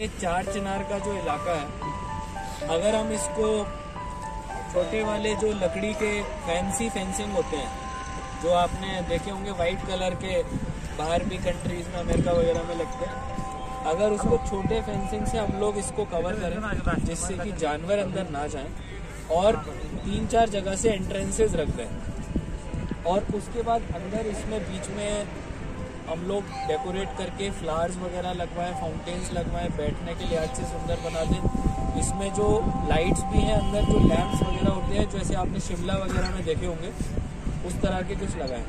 ये चार चिनार का जो इलाका है, अगर हम इसको छोटे वाले जो लकड़ी के फैंसी फेंसिंग होते हैं, जो आपने देखे होंगे वाइट कलर के बाहर भी कंट्रीज में, अमेरिका वगैरह में लगते हैं, अगर उसको छोटे फेंसिंग से हम लोग इसको कवर करें जिससे कि जानवर अंदर ना जाएं, और 3-4 जगह से एंट्रेंसेस रख दें, और उसके बाद अंदर इसमें बीच में हम लोग डेकोरेट करके फ्लावर्स वगैरह लगवाएं, फाउंटेन्स लगवाएं, बैठने के लिए अच्छे सुंदर बना दें। इसमें जो लाइट्स भी हैं अंदर, जो लैंप्स वगैरह होते हैं जैसे आपने शिमला वगैरह में देखे होंगे, उस तरह के कुछ लगाएं।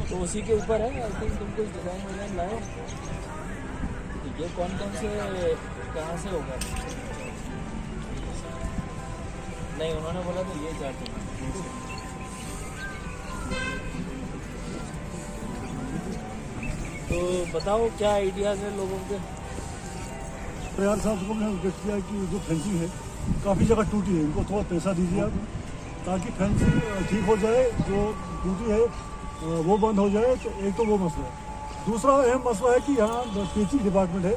तो उसी के ऊपर है, आई थिंक तुम कुछ डिज़ाइन वगैरह लाए। ये कौन कौन से कहाँ से होगा? नहीं, उन्होंने बोला तो ये चाहते हैं। तो बताओ क्या आइडियाज है लोगों के? प्रयार साहब को मैंने रिक्वेस्ट किया कि जो फेंसिंग है काफ़ी जगह टूटी है, इनको थोड़ा पैसा दीजिए आप, ताकि फेंसिंग ठीक हो जाए, जो टूटी है वो बंद हो जाए। तो एक तो वो मसला है। दूसरा अहम मसला है कि यहाँ टीचिंग डिपार्टमेंट है,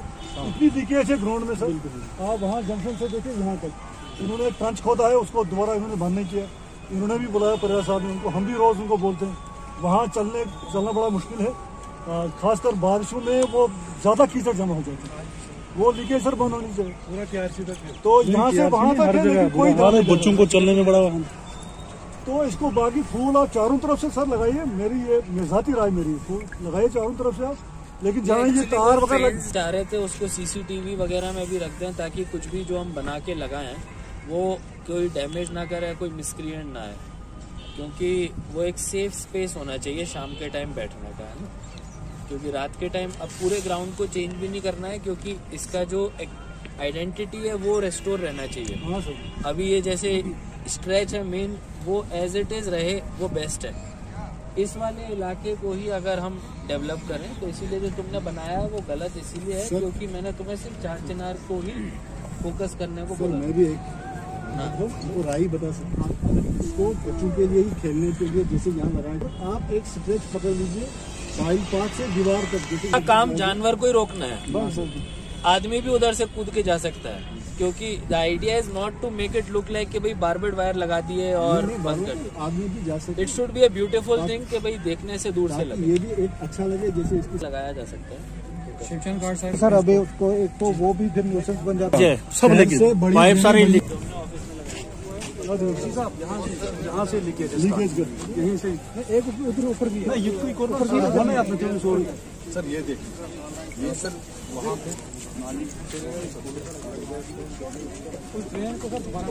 इतनी लीकेज है ग्राउंड में सर। आप वहाँ जंक्शन से देखिए यहाँ तक इन्होंने एक ट्रंच खोदा है, उसको दोबारा इन्होंने बंद नहीं किया। इन्होंने भी बुलाया प्रयार साहब ने उनको, हम भी रोज़ उनको बोलते हैं। वहाँ चलना बड़ा मुश्किल है, खासकर बारिशों में वो ज़्यादा कीचड़ जमा हो जाता है। वो लीकेज सर बंद होनी चाहिए पूरा KRC तक। तो यहाँ से वहाँ तक है, लेकिन कोई बच्चों को चलने में बड़ा। तो इसको बाकी फूल आप चारों तरफ से सर लगाइए, मेरी ये ज़ाती राय मेरी, फूल लगाइए चारों तरफ से आप। लेकिन जहाँ ये तार वगैरह चाह रहे थे उसको CCTV वगैरह में भी रख दें, ताकि कुछ भी जो हम बना के लगाएं वो कोई डैमेज ना करे, कोई मिसक्रिएंट ना आए, क्योंकि वो एक सेफ स्पेस होना चाहिए शाम के टाइम बैठने का, है ना। क्योंकि रात के टाइम अब पूरे ग्राउंड को चेंज भी नहीं करना है, क्योंकि इसका जो आइडेंटिटी है वो रेस्टोर रहना चाहिए। हाँ सर, अभी ये जैसे स्ट्रेच है मेन, वो एज इट इज रहे, वो बेस्ट है। इस वाले इलाके को ही अगर हम डेवलप करें, तो इसीलिए जो तुमने बनाया है वो गलत इसीलिए है क्योंकि मैंने तुम्हें सिर्फ चार चिनार को ही फोकस करने को बोला। मैं भी एक राय बता सकता हूँ, इसको बच्चों के लिए ही खेलने के लिए जैसे यहाँ लगाए, तो आप एक स्ट्रेच पकड़ लीजिए साइड पाथ से दीवार तक, जैसे काम जानवर को ही रोकना है, आदमी भी उधर से कूद के जा सकता है, क्योंकि the idea is not to make it look like कि भाई बारबेड वायर लगा दिए और बंद कर दिए। आदमी भी जा सकता है। It should be a beautiful thing कि भाई देखने से दूर से लगे, ये भी एक अच्छा लगे, जैसे इसको लगाया जा सकता है। शिक्षण कार्ड सर अभी उसको एक तो वो भी फिर न्यूसेंस बन जाता है सब, लेकिन पाइप सारे यहाँ से लीकेज यहीं से एक उधर ऊपर भी है, ऊपर भी आपने सॉरी सर। ये देखिए, ये सर वहाँ पे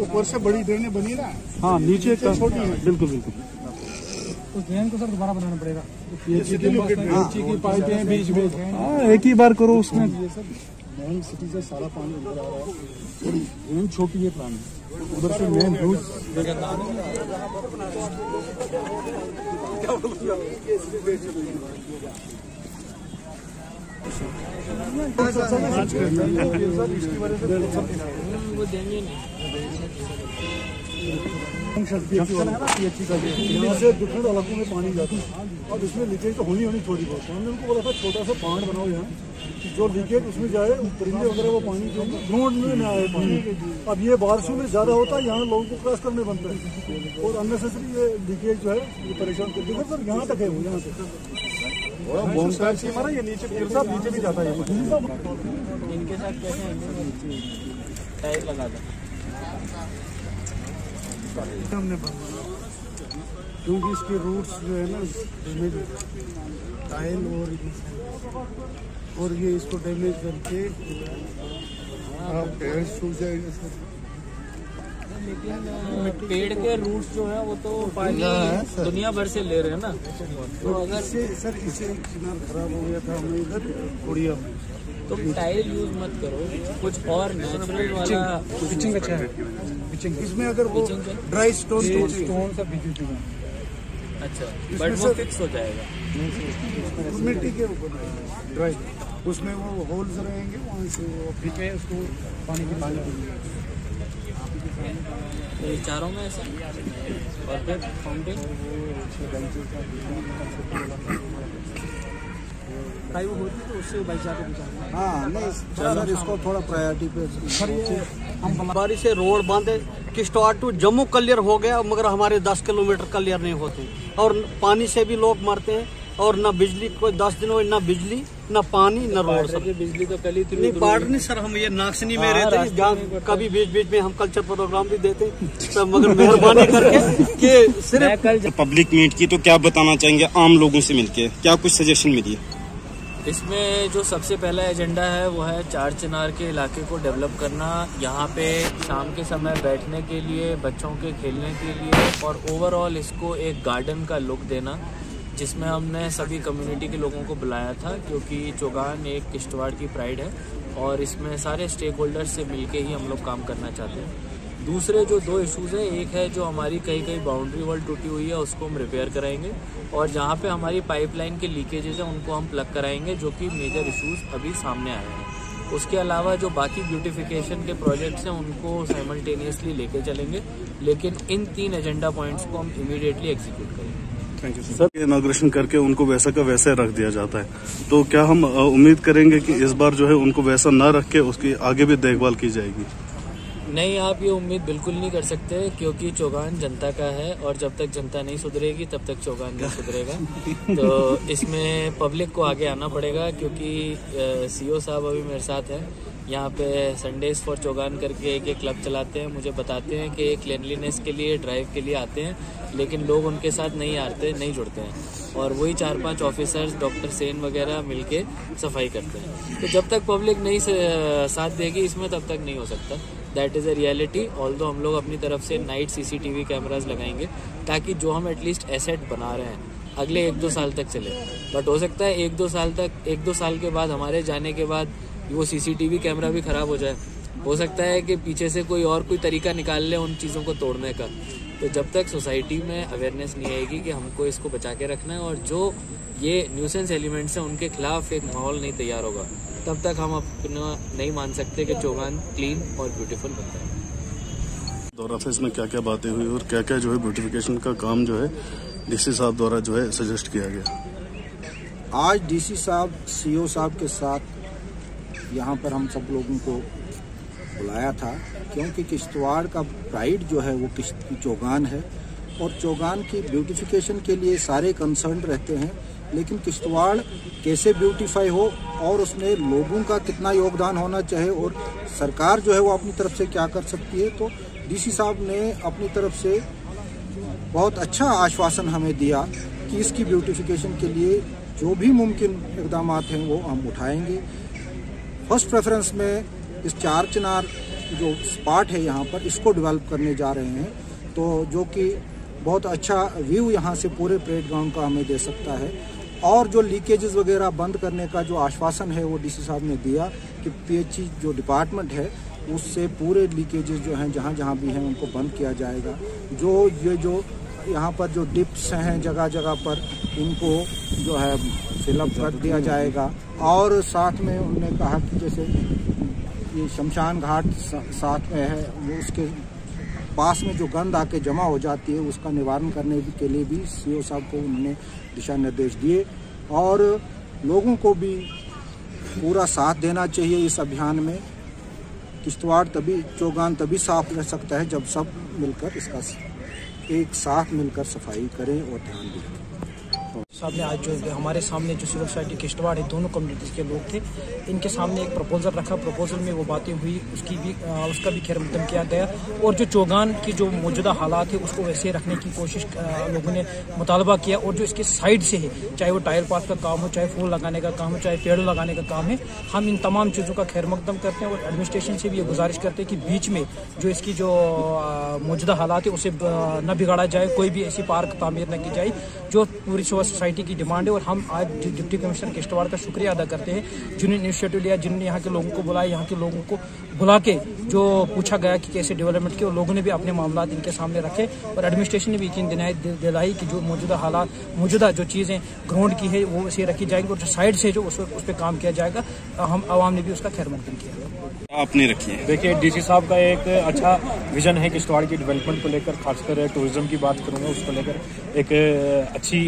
ऊपर से बड़ी ड्रेनें बनी ना। हाँ, नीचे छोटी है। बिल्कुल बिल्कुल, उस ड्रेन को सर दोबारा बनाना पड़ेगा। की पाइपें बीच में, एक ही बार करो उसमें। मेन सिटी से सारा पानी अंदर आ रहा है, ड्रेन छोटी है पानी, उधर से मेन रूट इसकी वजह से वो देंगे नहीं। यहाँ से डिफरेंट इलाकों में पानी जाता है, और इसमें लीकेज तो होनी थोड़ी बहुत। हमने उनको बोला था छोटा सा पांड बनाओ यहाँ, जो लीकेज उसमें जाए, परिंदे वगैरह वो पानी जो ग्राउंड में न आए पानी। अब ये बारिशों में ज़्यादा होता है, यहाँ लोगों को क्रॉस करने बनता है, और अननेसेसरी ये लीकेज जो है ये परेशान करती है। सर यहाँ तक है, वो यहाँ से हमारा ये नीचे नीचे भी जाता है। इनके साथ कैसे टाइल लगा दो हमने, क्योंकि इसके रूट्स जो है ना इसमें टाइल और ये इसको डैमेज करके पेड़ सूख जाएगा सर। लेकिन पेड़ के रूट्स जो है वो तो पानी दुनिया भर से ले रहे हैं ना, तो अगर सर इसे चिनार खराब हो गया था, हमें इधर कोड़िया में, तो टाइल यूज मत करो, कुछ और नेचुरल वाला पिचिंग अच्छा है। इसमें अगर वो ड्राई स्टोन सब अच्छा, बट वो फिक्स हो जाएगा मिट्टी के ऊपर ड्राई, उसमें वो होल्स रहेंगे, वहाँ से वो उसको पानी की तो ये चारों में ऐसा, और फिर फाउंटेन सफाई वो होती तो उससे बाइक जाके भी हाँ नहीं सर, इसको थोड़ा प्रायोरिटी पे सर। ये बारिश से रोड बंद है, किश्तवाड़ टू जम्मू क्लियर हो गया, मगर हमारे 10 किलोमीटर क्लियर नहीं होते और पानी से भी लोग मरते हैं और ना बिजली, कोई 10 दिन हुए ना बिजली ना पानी ना रोड। सर बिजली तो कल ही थी, नहीं बाढ़ नहीं सर, हम ये नागसनी में रहते हैं, जहाँ कभी बीच बीच में हम कल्चर प्रोग्राम भी देते हैं सब, मगर मेहरबानी करके कि सिर्फ पब्लिक मीट की तो क्या बताना चाहेंगे आम लोगों से मिलके, क्या कुछ सजेशन मिली? इसमें जो सबसे पहला एजेंडा है वो है चार चिनार के इलाके को डेवलप करना। यहाँ पे शाम के समय बैठने के लिए, बच्चों के खेलने के लिए और ओवरऑल इसको एक गार्डन का लुक देना, जिसमें हमने सभी कम्युनिटी के लोगों को बुलाया था, क्योंकि चौगान एक किश्तवाड़ की प्राइड है और इसमें सारे स्टेक होल्डर्स से मिलके ही हम लोग काम करना चाहते हैं। दूसरे जो 2 इश्यूज़ हैं, एक है जो हमारी कई बाउंड्री वॉल टूटी हुई है उसको हम रिपेयर कराएंगे और जहाँ पे हमारी पाइपलाइन के लीकेजेस हैं उनको हम प्लग कराएंगे, जो कि मेजर इश्यूज़ अभी सामने आए हैं। उसके अलावा जो बाकी ब्यूटिफिकेशन के प्रोजेक्ट्स हैं उनको साइमल्टेनियसली लेके चलेंगे, लेकिन इन 3 एजेंडा पॉइंट्स को हम इमीडिएटली एग्जीक्यूट करेंगे। Thank you sir. इनॉग्रेशन करके उनको वैसा का वैसे रख दिया जाता है, तो क्या हम उम्मीद करेंगे कि इस बार जो है उनको वैसा ना रख के उसकी आगे भी देखभाल की जाएगी? नहीं, आप ये उम्मीद बिल्कुल नहीं कर सकते, क्योंकि चौगान जनता का है और जब तक जनता नहीं सुधरेगी तब तक चौगान नहीं सुधरेगा। तो इसमें पब्लिक को आगे आना पड़ेगा, क्योंकि सीओ साहब अभी मेरे साथ हैं। यहाँ पे संडेज फॉर चौगान करके एक क्लब चलाते हैं, मुझे बताते हैं कि क्लीनलीनेस के लिए ड्राइव के लिए आते हैं, लेकिन लोग उनके साथ नहीं जुड़ते हैं और वही 4-5 ऑफिसर्स, डॉक्टर सेन वगैरह मिलके सफाई करते हैं। तो जब तक पब्लिक नहीं साथ देगी इसमें तब तक नहीं हो सकता। That is a reality. Although हम लोग अपनी तरफ से नाइट CCTV कैमराज लगाएंगे, ताकि जो हम एटलीस्ट एसेट बना रहे हैं अगले 1-2 साल तक चले। बट हो सकता है 1-2 साल के बाद, हमारे जाने के बाद, वो CCTV कैमरा भी खराब हो जाए। हो सकता है कि पीछे से कोई तरीका निकाल ले उन चीज़ों को तोड़ने का। तो जब तक सोसाइटी में अवेयरनेस नहीं आएगी कि हमको इसको बचा के रखना है और जो ये न्यूसेंस एलिमेंट्स हैं उनके खिलाफ एक माहौल नहीं तैयार होगा, तब तक हम अपना नहीं मान सकते कि चौगान क्लीन और ब्यूटीफुल बनता है। दौरा था, इसमें क्या क्या बातें हुई और क्या क्या जो है ब्यूटिफिकेशन का काम जो है DC साहब द्वारा जो है सजेस्ट किया गया? आज DC साहब CO साहब के साथ यहाँ पर हम सब लोगों को बुलाया था, क्योंकि किश्तवाड़ का प्राइड जो है वो चौगान है और चौगान की ब्यूटिफिकेशन के लिए सारे कंसर्न रहते हैं, लेकिन किश्तवाड़ कैसे ब्यूटीफाई हो और उसमें लोगों का कितना योगदान होना चाहिए और सरकार जो है वो अपनी तरफ से क्या कर सकती है। तो DC साहब ने अपनी तरफ से बहुत अच्छा आश्वासन हमें दिया कि इसकी ब्यूटिफिकेशन के लिए जो भी मुमकिन इक़दाम हैं वो हम उठाएंगे। फर्स्ट प्रेफरेंस में इस चार चिनार जो स्पॉट है यहाँ पर, इसको डेवलप करने जा रहे हैं, तो जो कि बहुत अच्छा व्यू यहाँ से पूरे परेड ग्राउंड का हमें दे सकता है। और जो लीकेजेस वगैरह बंद करने का जो आश्वासन है वो DC साहब ने दिया कि PHE जो डिपार्टमेंट है उससे पूरे लीकेजेस जो हैं जहाँ जहाँ भी हैं उनको बंद किया जाएगा। जो यहाँ पर जो डिप्स हैं जगह जगह पर, इनको जो है फिलअप कर दिया जाएगा। और साथ में उन्होंने कहा कि जैसे ये शमशान घाट साथ में है, वो उसके पास में जो गंद आके जमा हो जाती है उसका निवारण करने के लिए भी CO साहब को उन्होंने दिशा निर्देश दिए। और लोगों को भी पूरा साथ देना चाहिए इस अभियान में। किश्तवाड़ चौगान तभी साफ रह सकता है जब सब मिलकर इसका एक साथ मिलकर सफाई करें और ध्यान दें। साहब ने आज जो हमारे सामने जो सिविल सोसाइटी किश्तवाड़ है, दोनों कम्युनिटीज़ के लोग थे, इनके सामने एक प्रपोजल रखा। प्रपोजल में वो बातें हुई, उसका भी खैर मकदम किया गया और जो चौगान की जो मौजूदा हालात है उसको वैसे रखने की कोशिश लोगों ने मुतालबा किया। और जो इसके साइड से है, चाहे वो टायर पार्क का काम हो, चाहे फूल लगाने का काम हो, चाहे पेड़ लगाने का काम है, हम इन तमाम चीज़ों का खैर मकदम करते हैं और एडमिनिस्ट्रेशन से भी ये गुजारिश करते हैं कि बीच में जो इसकी जो मौजूदा हालात है उसे न बिगाड़ा जाए, कोई भी ऐसी पार्क तामीर न की जाए जो पूरी सोसाइटी की डिमांड है। और हम आज डिप्टी कमिश्नर किश्तवाड़ का शुक्रिया अदा करते हैं जिन्होंने इनिशिएटिव लिया, जिन्होंने यहाँ के लोगों को बुलाया, यहाँ के लोगों को बुला के जो पूछा गया कि कैसे डेवलपमेंट की, और लोगों ने भी अपने मामला इनके सामने रखे और एडमिनिस्ट्रेशन ने भी यकीन दिलाई कि जो मौजूदा जो चीज़ें ग्राउंड की है वो ऐसे रखी जाएंगी और जो साइड से जो उस पर काम किया जाएगा, हम आवाम ने भी उसका खैर मकदम किया। आपने रखी है। देखिए, DC साहब का एक अच्छा विजन है किश्तवाड़ की डेवलपमेंट को लेकर, खासकर टूरिज्म की बात करूँगा उसको लेकर एक अच्छी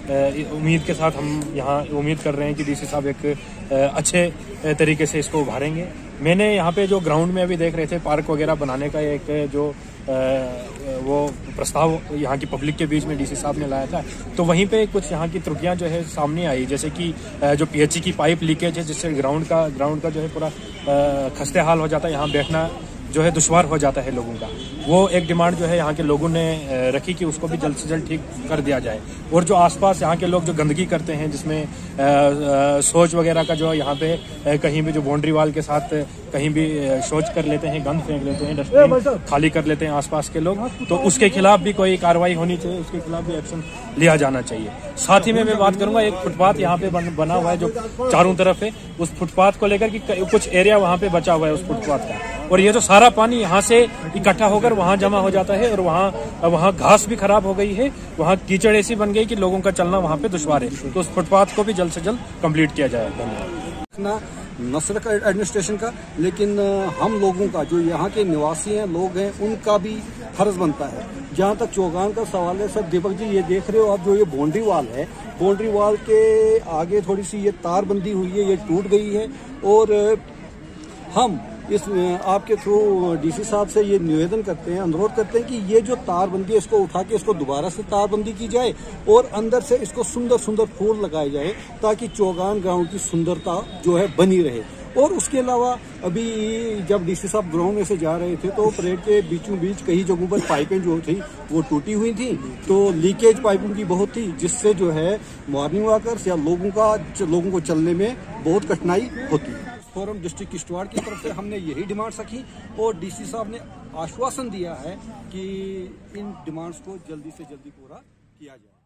उम्मीद के साथ हम यहाँ उम्मीद कर रहे हैं कि डीसी साहब एक अच्छे तरीके से इसको उभारेंगे। मैंने यहाँ पे जो ग्राउंड में अभी देख रहे थे पार्क वगैरह बनाने का एक जो वो प्रस्ताव यहाँ की पब्लिक के बीच में डीसी साहब ने लाया था, तो वहीं पे कुछ यहाँ की त्रुटियां जो है सामने आई, जैसे कि जो पीएचई की पाइप लीकेज है जिससे ग्राउंड का जो है पूरा खस्ते हाल हो जाता है, यहाँ बैठना जो है दुश्वार हो जाता है लोगों का। वो एक डिमांड जो है यहाँ के लोगों ने रखी कि उसको भी जल्द से जल्द ठीक कर दिया जाए। और जो आसपास यहाँ के लोग जो गंदगी करते हैं, जिसमें शौच वगैरह का जो यहाँ पे कहीं भी जो बाउंड्री वाल के साथ कहीं भी शौच कर लेते हैं, गंद फेंक लेते हैं, डस्टबिन खाली कर लेते हैं आसपास के लोग, तो उसके खिलाफ भी कोई कार्रवाई होनी चाहिए, उसके खिलाफ भी एक्शन लिया जाना चाहिए। साथ ही में मैं बात करूंगा, एक फुटपाथ यहाँ पे बना हुआ है जो चारों तरफ है, उस फुटपाथ को लेकर कि कुछ एरिया वहाँ पे बचा हुआ है उस फुटपाथ का, और ये जो सारा पानी यहाँ से इकट्ठा होकर वहाँ जमा हो जाता है, और वहाँ घास भी खराब हो गई है, वहाँ कीचड़ ऐसी बन गई कि लोगों का चलना वहाँ पे दुश्वार है। तो उस फुटपाथ को भी जल्द से जल्द कंप्लीट किया जाए। धन्यवाद। न सिर्फ एडमिनिस्ट्रेशन का, लेकिन हम लोगों का, जो यहाँ के निवासी हैं, लोग हैं, उनका भी फर्ज बनता है। जहाँ तक चौगान का सवाल है, सर दीपक जी ये देख रहे हो आप, जो ये बाउंड्री वाल है, बाउंड्री वाल के आगे थोड़ी सी ये तार बंदी हुई है, ये टूट गई है, और हम इस आपके थ्रू डीसी साहब से ये निवेदन करते हैं, अनुरोध करते हैं कि ये जो तारबंदी है इसको उठा के इसको दोबारा से तारबंदी की जाए, और अंदर से इसको सुंदर सुंदर फूल लगाए जाए, ताकि चौगान ग्राउंड की सुंदरता जो है बनी रहे। और उसके अलावा अभी जब डीसी साहब ग्राउंड में से जा रहे थे, तो परेड के बीचों बीच कई जगहों पर पाइपें जो थी वो टूटी हुई थी, तो लीकेज पाइपों की बहुत थी, जिससे जो है मॉर्निंग वॉकर्स या लोगों को चलने में बहुत कठिनाई होती है। फोरम डिस्ट्रिक्ट किश्तवाड़ की तरफ से हमने यही डिमांड्स रखी, और डीसी साहब ने आश्वासन दिया है कि इन डिमांड्स को जल्दी से जल्दी पूरा किया जाए।